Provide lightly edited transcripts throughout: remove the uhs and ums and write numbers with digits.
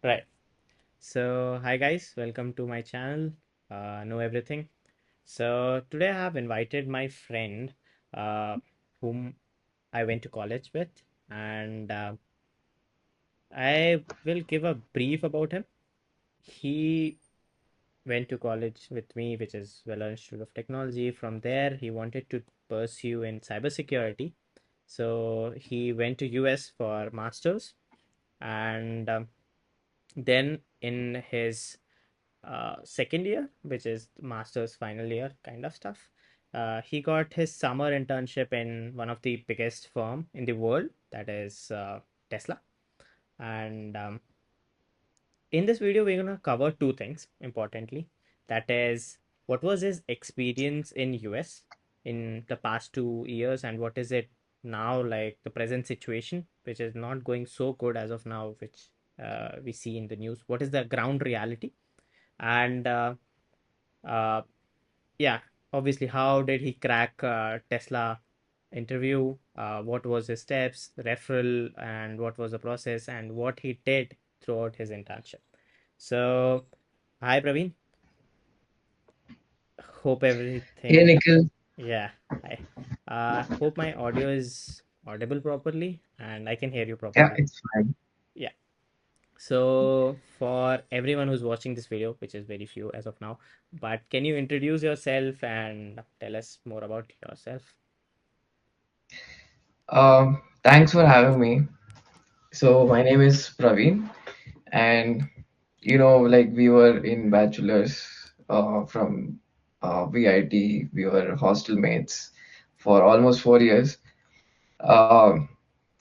Right. So, hi guys, welcome to my channel, Know Everything. So, today I have invited my friend, uh, whom I went to college with, and I will give a brief about him. He went to college with me, which is Vella Institute of Technology. From there, he wanted to pursue in cybersecurity. So, he went to US for masters, and then in his second year, which is master's final year kind of stuff. He got his summer internship in one of the biggest firm in the world, that is Tesla. And in this video, we're gonna cover two things importantly. That is, what was his experience in US in the past 2 years, and what is it now like the present situation, which is not going so good as of now, which we see in the news. What is the ground reality? And uh, yeah, obviously, how did he crack Tesla interview? What was his steps, referral, and what was the process, and what he did throughout his internship? So, hi Praveen. Hope Hey everything. Nikhil, Yeah, hi. Hope my audio is audible properly and I can hear you yeah, properly. it's fine. Yeah. So, for everyone who's watching this video, which is very few as of now, but can you introduce yourself and tell us more about yourself? Thanks for having me. So my name is Praveen, and like we were in bachelors from VIT. We were hostel mates for almost 4 years. Um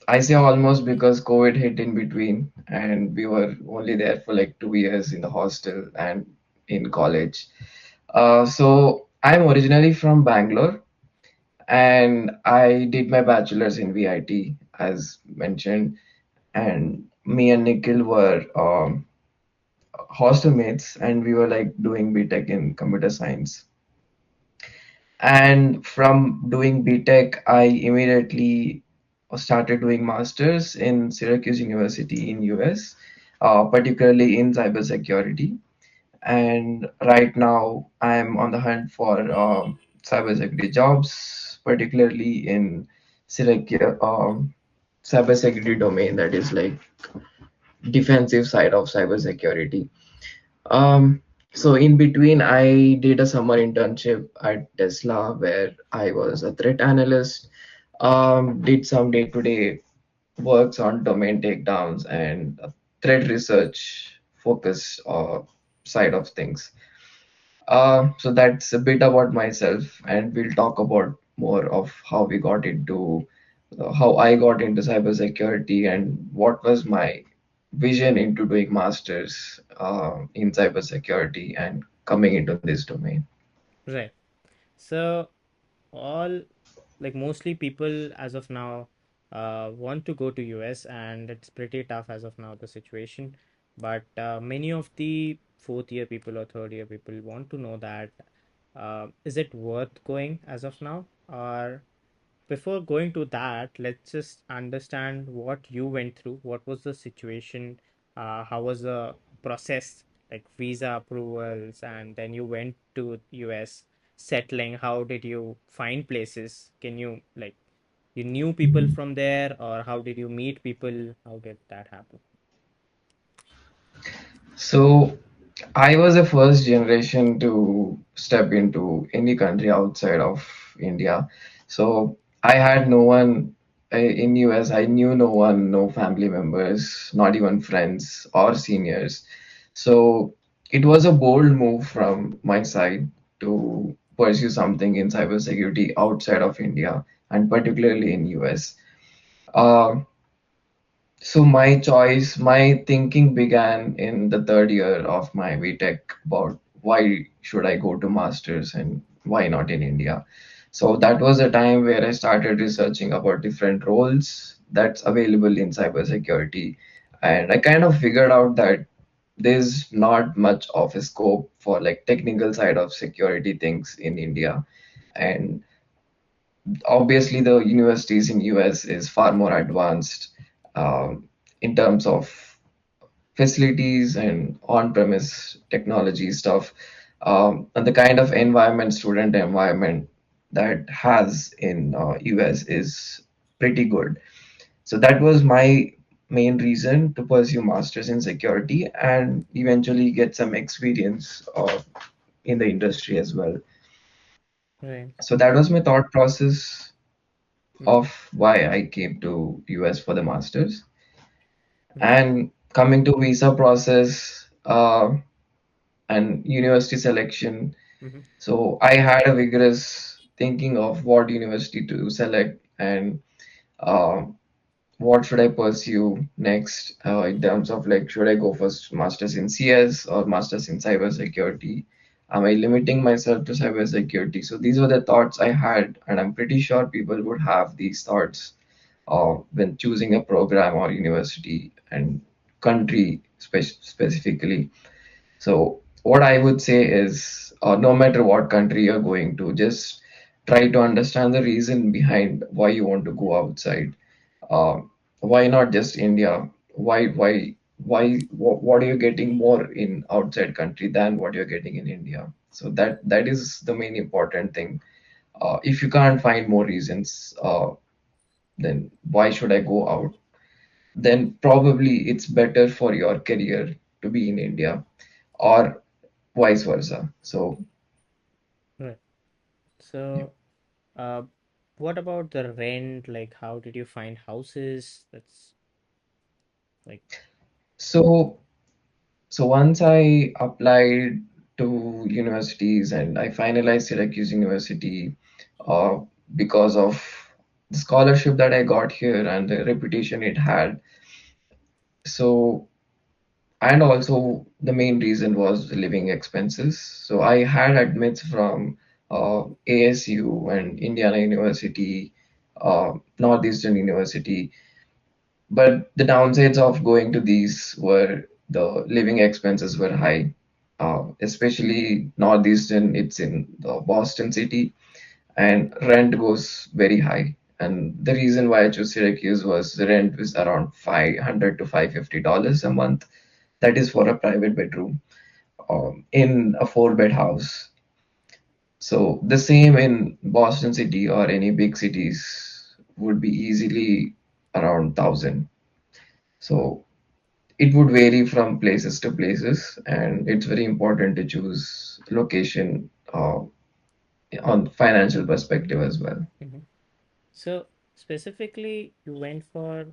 I say almost because COVID hit in between, and we were only there for like 2 years in the hostel and in college. So I'm originally from Bangalore, and I did my bachelor's in VIT as mentioned, and me and Nikhil were hostel mates, and we were like doing BTech in computer science. And from doing BTech, I immediately started doing masters in Syracuse University in US, particularly in cybersecurity. And right now, I'm on the hunt for cybersecurity jobs, particularly in Syracuse, cybersecurity domain, that is like defensive side of cybersecurity. Um, so in between, I did a summer internship at Tesla where I was a threat analyst. Did some day-to-day works on domain takedowns and threat research focused side of things. So that's a bit about myself, and we'll talk about more of how we got into, how I got into cybersecurity and what was my vision into doing masters in cybersecurity and coming into this domain. Right. So, all mostly people as of now want to go to US, and it's pretty tough as of now, the situation. But many of the fourth year people or third year people want to know that is it worth going as of now? Or before going to that, let's just understand what you went through. What was the situation? How was the process, like visa approvals, and then you went to US settling. How did you find places? Can you you knew people from there, or how did you meet people? How did that happen? So I was the first generation to step into any country outside of India. So I had no one in US. I knew no one, no family members, not even friends or seniors. So it was a bold move from my side to pursue something in cybersecurity outside of India and particularly in US. Uh, so my choice, my thinking began in the third year of my VTech about why should I go to masters and why not in India. So that was a time where I started researching about different roles that's available in cybersecurity, and I kind of figured out that there's not much of a scope for like technical side of security things in India, and obviously the universities in US is far more advanced in terms of facilities and on-premise technology stuff, and the kind of environment, student environment that has in US is pretty good. So that was my main reason to pursue masters in security and eventually get some experience in the industry as well. Right. So that was my thought process Mm-hmm. of why I came to US for the masters. Mm-hmm. And coming to visa process and university selection, Mm-hmm. so I had a vigorous thinking of what university to select and uh, what should I pursue next in terms of like should I go for masters in CS or masters in cybersecurity? Am I limiting myself to cybersecurity? So these were the thoughts I had, and I'm pretty sure people would have these thoughts when choosing a program or university and country specifically. So what I would say is, no matter what country you're going to, just try to understand the reason behind why you want to go outside. uh, why not just India? What are you getting more in outside country than what you're getting in India? So that is the main important thing. If you can't find more reasons, then why should I go out? Then probably it's better for your career to be in India or vice versa. So Right. So, uh, what about the rent? Like, how did you find houses? That's like, so so once I applied to universities and I finalized Syracuse University uh, because of the scholarship that I got here and the reputation it had. So, and also the main reason was the living expenses. So I had admits from ASU and Indiana University, Northeastern University. But the downsides of going to these were the living expenses were high, especially Northeastern. It's in the Boston city, and rent goes very high. And the reason why I chose Syracuse was the rent was around $500 to $550 a month. That is for a private bedroom in a four-bed house. So the same in Boston city or any big cities would be easily around 1,000. So it would vary from places to places, and it's very important to choose location on financial perspective as well. mhm. So specifically, you went for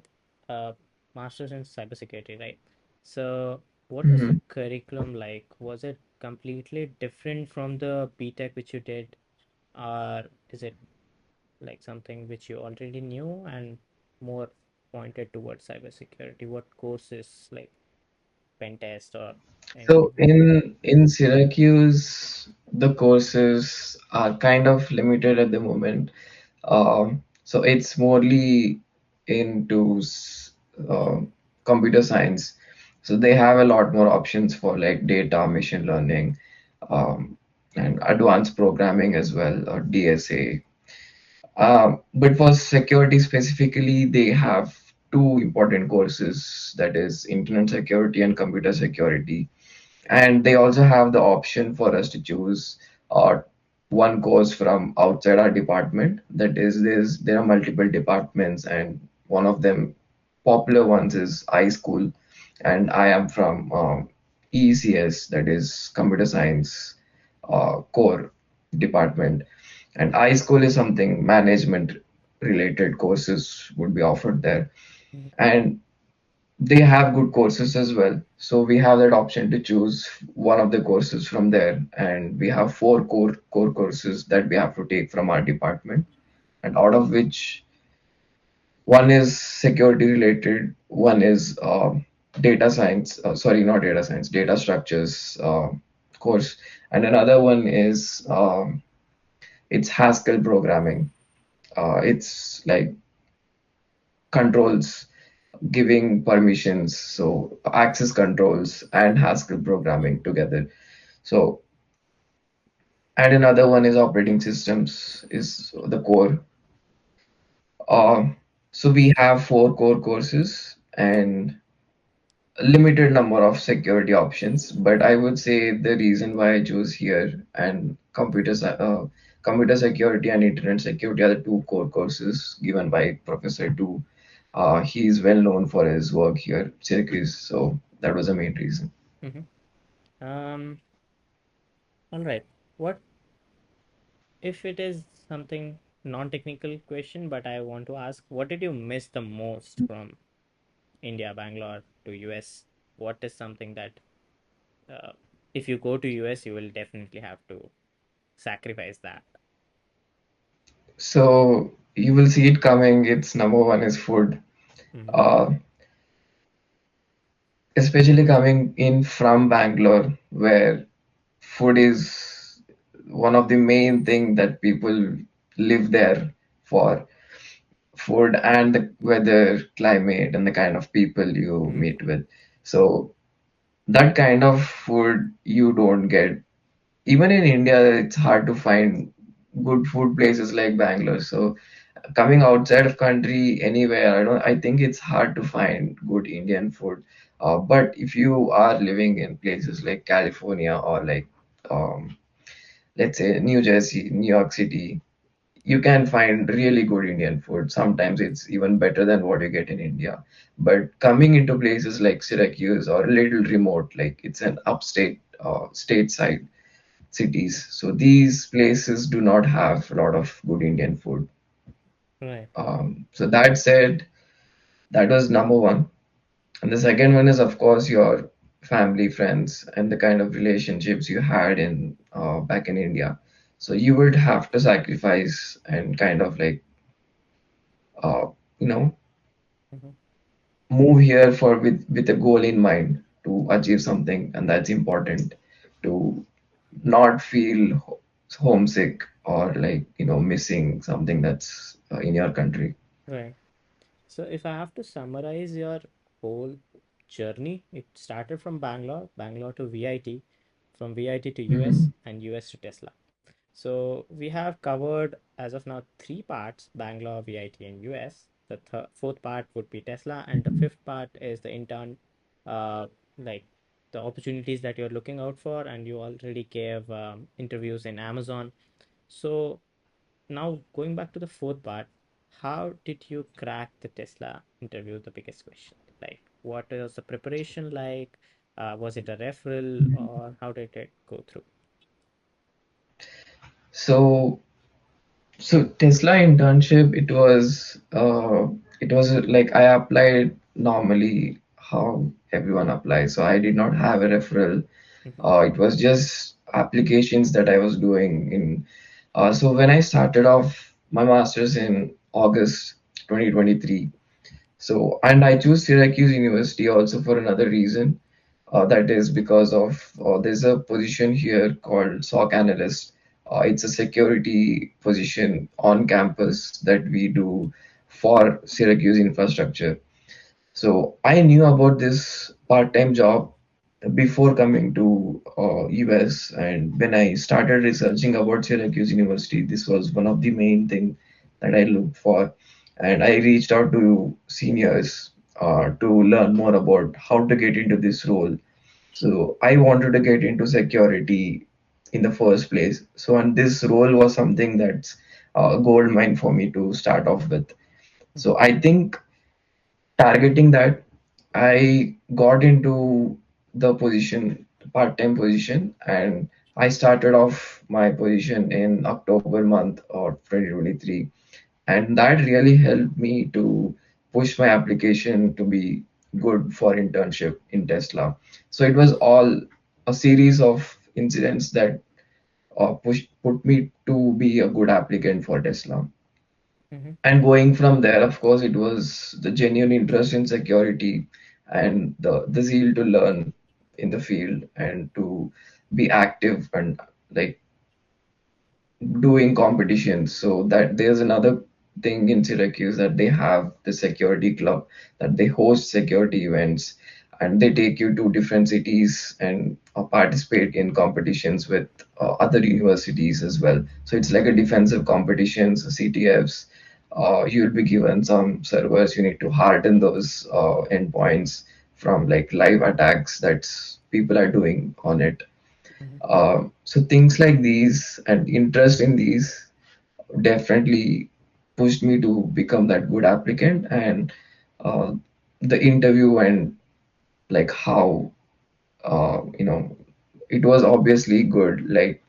uh, master's in cybersecurity, right? So, what was the Mhm. curriculum like? Was it completely different from the BTech which you did, or is it like something which you already knew and more pointed towards cybersecurity? What courses like pen test or anything So like that? in Syracuse, the courses are kind of limited at the moment. So it's morely into computer science. So they have a lot more options for like data, machine learning, um, and advanced programming as well, or DSA. But for security specifically, they have two important courses, that is internet security and computer security. And they also have the option for us to choose uh, one course from outside our department. That is, there are multiple departments, and one of them popular ones is iSchool, and I am from ECS, that is computer science core department. And iSchool is something management related courses would be offered there. Mhm. And they have good courses as well. So we have that option to choose one of the courses from there. And we have four core courses that we have to take from our department. And out of which one is security related, one is data science, sorry, not data science, data structures course. And another one is it's Haskell programming. It's like controls, giving permissions, so access controls and Haskell programming together. So, and another one is operating systems, is the core. Uh, so we have four core courses, and limited number of security options, but I would say the reason why I chose here and computer security and internet security are the two core courses given by Professor Du. He is well known for his work here, Syracuse, so that was the main reason. Mm-hmm. All right. What if it is something non-technical question, but I want to ask, what did you miss the most from India, Bangalore to US? What is something that uh, if you go to US, you will definitely have to sacrifice that? So you will see it coming. Its number one is food. Mm-hmm. Uh, Especially coming in from Bangalore, where food is one of the main thing that people live there for. Food and the weather, climate, and the kind of people you Mm-hmm. meet with. So that kind of food you don't get. Even in India, it's hard to find good food places like Bangalore. So coming outside of country anywhere, I think it's hard to find good Indian food. But if you are living in places like California or like um, let's say New Jersey, New York City, you can find really good Indian food. Sometimes it's even better than what you get in India. But coming into places like Syracuse or a little remote, like it's an upstate, stateside cities, so these places do not have a lot of good Indian food. Right. So that said, that was number one. And the second one is, of course, your family, friends, and the kind of relationships you had in back in India. So you would have to sacrifice and kind of like, uh, you know, Mm-hmm. move here for with a goal in mind to achieve something, and that's important to not feel homesick or like missing something that's in your country. Right. So if I have to summarize your whole journey, it started from Bangalore to VIT, from VIT to US, Mhm. and US to Tesla. So we have covered as of now three parts: Bangalore, VIT, and US. The fourth part would be Tesla, and the fifth part is the intern, uh, like the opportunities that you're looking out for, and you already gave interviews in Amazon. So now going back to the fourth part, how did you crack the Tesla interview? The biggest question, like what was the preparation like? Was it a referral, or how did it go through? So So Tesla internship, it was like I applied normally how everyone applies. So I did not have a referral. Mm-hmm. It was just applications that I was doing in. So when I started off my master's in August 2023, so, and I choose Syracuse University also for another reason. That is because of there's a position here called SOC analyst. It's a security position on campus that we do for Syracuse infrastructure. So I knew about this part-time job before coming to US, and when I started researching about Syracuse University, this was one of the main thing that I looked for, and I reached out to seniors to learn more about how to get into this role. So I wanted to get into security in the first place. So and this role was something that's a gold mine for me to start off with. Mm-hmm. So I think targeting that, I got into the position, part-time position, and I started off my position in October month of 2023, and that really helped me to push my application to be good for internship in Tesla. So it was all a series of incidents that put me to be a good applicant for Tesla. Mm-hmm. And going from there, of course, it was the genuine interest in security and the zeal to learn in the field and to be active and like doing competitions. So that there's another thing in Syracuse that they have the security club that they host security events and they take you to different cities and participate in competitions with other universities as well. So it's like a defensive competitions, CTFs. You'll be given some servers. You need to harden those endpoints from like live attacks that's people are doing on it. Mhm. So things like these and interest in these definitely pushed me to become that good applicant. And uh, the interview and like how it was obviously good. Like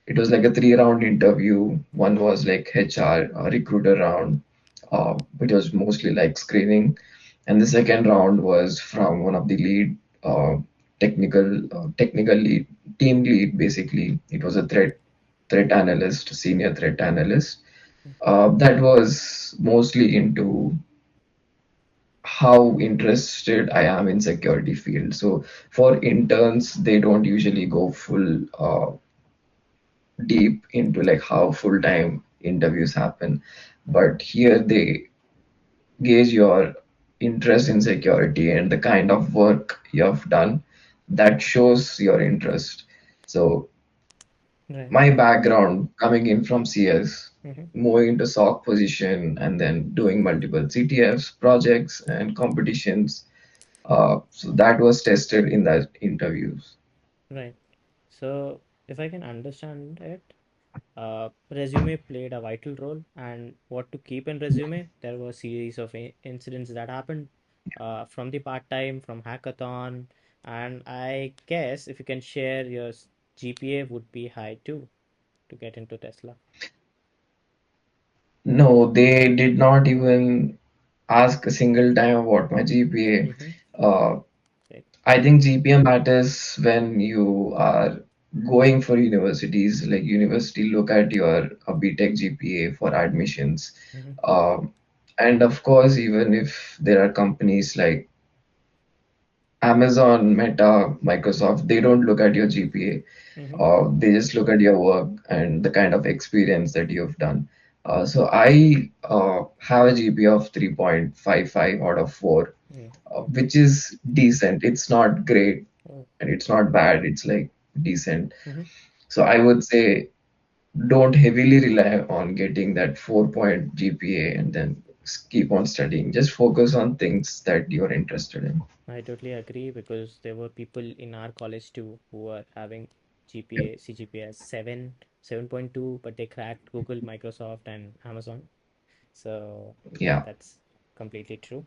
it was like a 3 round interview. Mhm. One was like HR, recruiter round, which was mostly like screening, and the second round was from one of the lead technical lead, team lead. Basically, it was Mhm. a threat analyst, senior threat analyst. That was mostly into how interested I am in security field. So for interns, they don't usually go full deep into like how full-time interviews happen. Mhm. But here they gauge your interest in security and the kind of work you have done that shows your interest. So Right. my background coming in from CS, Mhm. moving into SOC position and then doing multiple CTFs, projects and competitions. So that was tested in that interviews. Right. So, if I can understand it, resume played a vital role, and what to keep in resume, there were a series of incidents that happened from the part-time, from hackathon, and I guess if you can share your GPA would be high too to get into Tesla. No, they did not even ask a single time about my GPA. Mm-hmm. Uh, Right. I think GPA matters when you are going for universities. Like university look at your BTech GPA for admissions. Mm-hmm. Um, and of course, even if there are companies like Amazon, Meta, Microsoft, they don't look at your GPA. Mm-hmm. They just look at your work and the kind of experience that you've done. So I have a GPA of 3.55 out of 4, Mm. Okay. which is decent. It's not great Oh. and it's not bad. It's like decent. Mm-hmm. So I would say don't heavily rely on getting that 4 point GPA and then keep on studying. Just focus on things that you're interested in. I totally agree because there were people in our college too who were having Yeah. GPA, CGPA as 7, 7.2, but they cracked Google, Microsoft, and Amazon. So Yeah. that's completely true.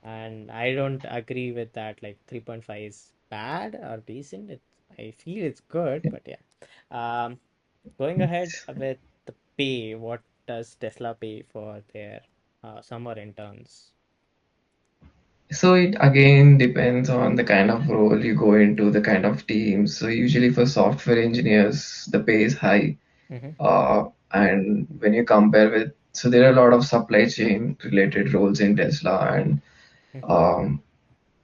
And I don't agree with that. Like 3.5 is bad or decent. I feel it's good, but yeah. Um, Going ahead with the pay, what does Tesla pay for their summer interns? So it again depends on the kind of role you go into, the kind of teams. So usually for software engineers, the pay is high. Mm-hmm. And when you compare with, so there are a lot of supply chain related roles in Tesla, and Mm-hmm. um,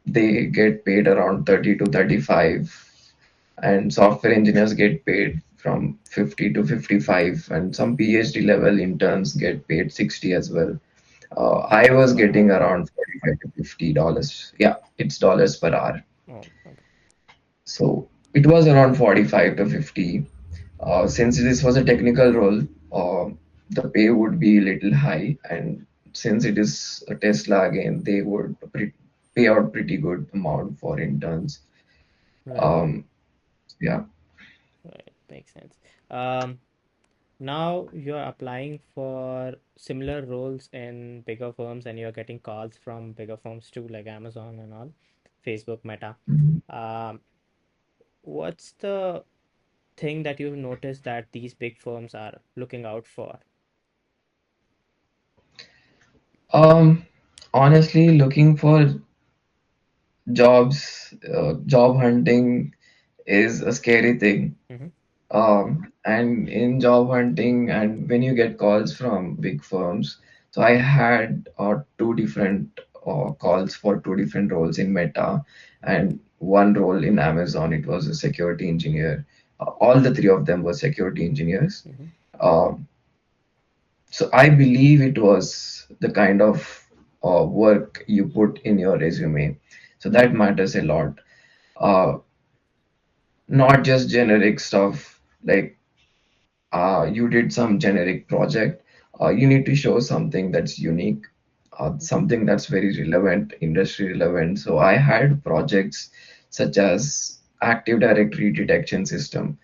they get paid around 30 to 35, and software engineers get paid from 50 to 55, and some Mm-hmm. PhD level interns get paid 60 as well. I Dollars was per getting hour. around 45 to $50. Yeah, it's dollars per hour. Oh, okay. So it was around 45 to 50. Since this was a technical role, the pay would be a little high, and since it is a Tesla again, they would pay out pretty good Mm-hmm. amount for interns. Right. Um, yeah. Right. Makes sense. Um, Now you're applying for similar roles in bigger firms and you're getting calls from bigger firms too, like Amazon and all, Facebook, Meta. Um, what's the thing that you've noticed that these big firms are looking out for? Um, Honestly, looking for job hunting is a scary thing. Mm-hmm. And in job hunting, and when you get calls from big firms, so I had two different calls for two different roles in Meta and one role in Amazon. It was a security engineer. All the three of them were security engineers. Mm-hmm. Um, so I believe it was the kind of work you put in your resume. So that matters a lot. Uh, Not just generic stuff like you did some generic project. You need to show something that's unique. something that's very relevant, industry relevant. So I had projects such as Active Directory detection system,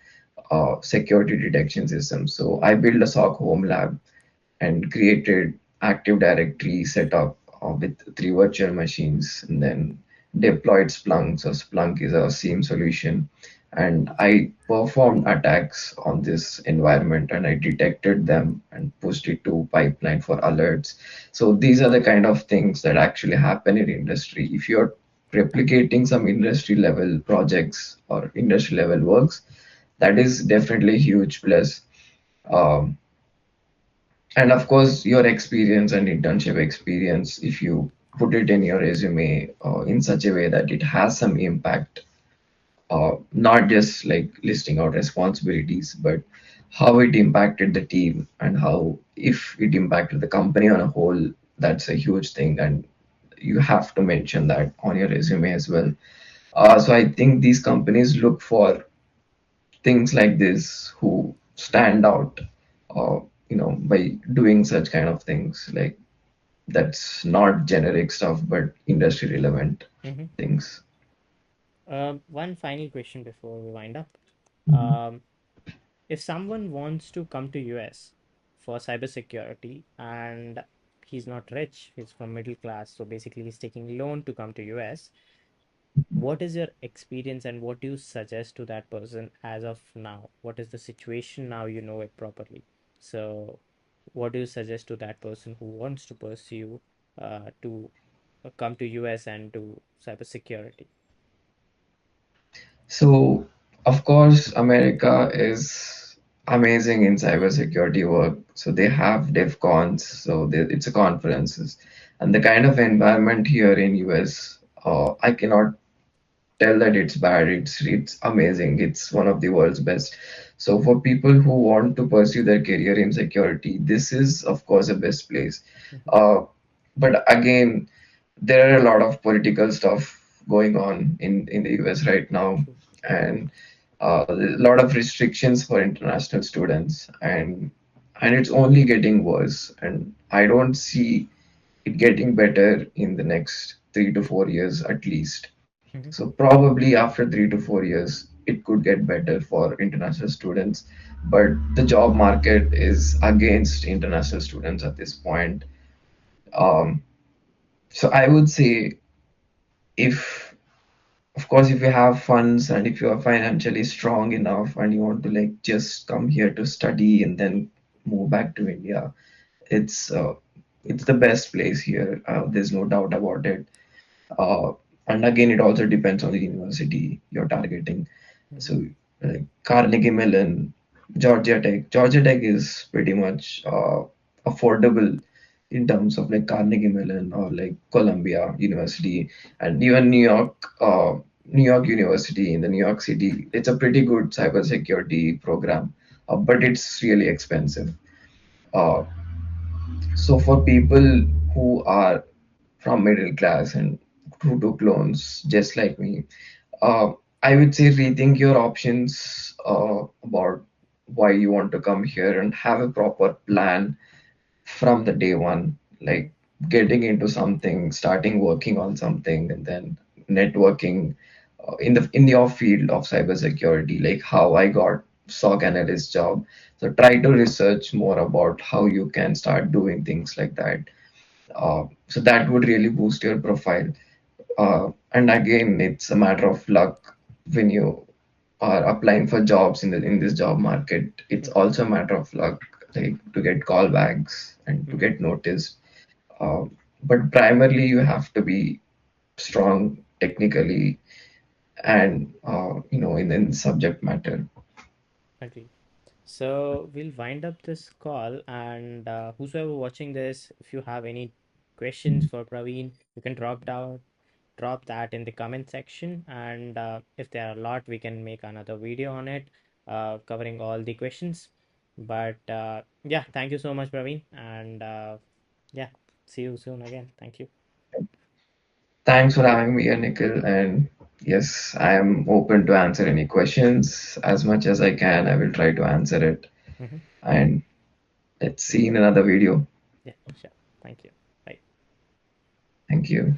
security detection system. So I built a SOC home lab and created Active Directory setup with 3 virtual machines, and then deployed Splunk. So Splunk is a SIEM solution, and I performed attacks on this environment, and I detected them and pushed it to pipeline for alerts. So these are the kind of things that actually happen in industry. If you're replicating some industry level projects or industry level works, that is definitely a huge plus. Um, and of course, your experience and internship experience, if you put it in your resume in such a way that it has some impact, not just like listing out responsibilities, but how it impacted the team and how, if it impacted the company on a whole, that's a huge thing. And you have to mention that on your resume as well. So I think these companies look for things like this who stand out, uh, by doing such kind of things. Like that's not generic stuff, but industry relevant Mm-hmm. things. One final question before we wind up. Mhm. Um, if someone wants to come to US for cybersecurity and he's not rich, he's from middle class, so basically he's taking loan to come to US, what is your experience and what do you suggest to that person as of now? What is the situation now, you know it properly? So what do you suggest to that person who wants to pursue to come to US and do cybersecurity? So, of course, America is amazing in cybersecurity work. So they have DEF cons, so it's a conferences, and the kind of environment here in US, I cannot tell that it's bad. It's amazing. It's one of the world's best. So for people who want to pursue their career in security, this is of course a best place. Mm-hmm. Uh, but again, there are a lot of political stuff going on in the US right now, True. and a lot of restrictions for international students, and it's only getting worse. And I don't see it getting better in the next 3 to 4 years at least. Mm-hmm. So probably after 3 to 4 years, it could get better for international students, but the job market is against international students at this point. Um, so I would say, if of course, if you have funds and if you are financially strong enough and you want to like just come here to study and then move back to India, it's uh, it's the best place here. There's no doubt about it. Uh, and again, it also depends on the university you're targeting. Mm-hmm. So, like Carnegie Mellon, Georgia Tech. Georgia Tech is pretty much affordable in terms of like Carnegie Mellon or like Columbia University, and even New York University in the New York City. It's a pretty good cybersecurity program, but it's really expensive. Uh, so for people who are from middle class and who took loans, just like me, uh, I would say rethink your options about why you want to come here and have a proper plan from the day one, Mm-hmm. like getting into something, starting working on something, and then networking in the off field of cybersecurity, like how I got SOC analyst job. So try to research more about how you can start doing things like that. So that would really boost your profile. And again, it's a matter of luck when you are applying for jobs in this job market. It's Mm-hmm. also a matter of luck, like to get callbacks and to Mm-hmm. get noticed. Uh, but primarily, you have to be strong technically and in the subject matter. Agree. So we'll wind up this call, and whosoever watching this, if you have any questions for Praveen, you can drop that in the comment section, and if there are a lot, we can make another video on it, covering all the questions. But yeah, thank you so much, Praveen, and yeah, see you soon again. Thank you. Thanks for having me here, Nikhil. And yes, I am open to answer any questions as much as I can. I will try to answer it. Hmm. And let's see in another video. Yeah, sure. Thank you. Bye. Thank you.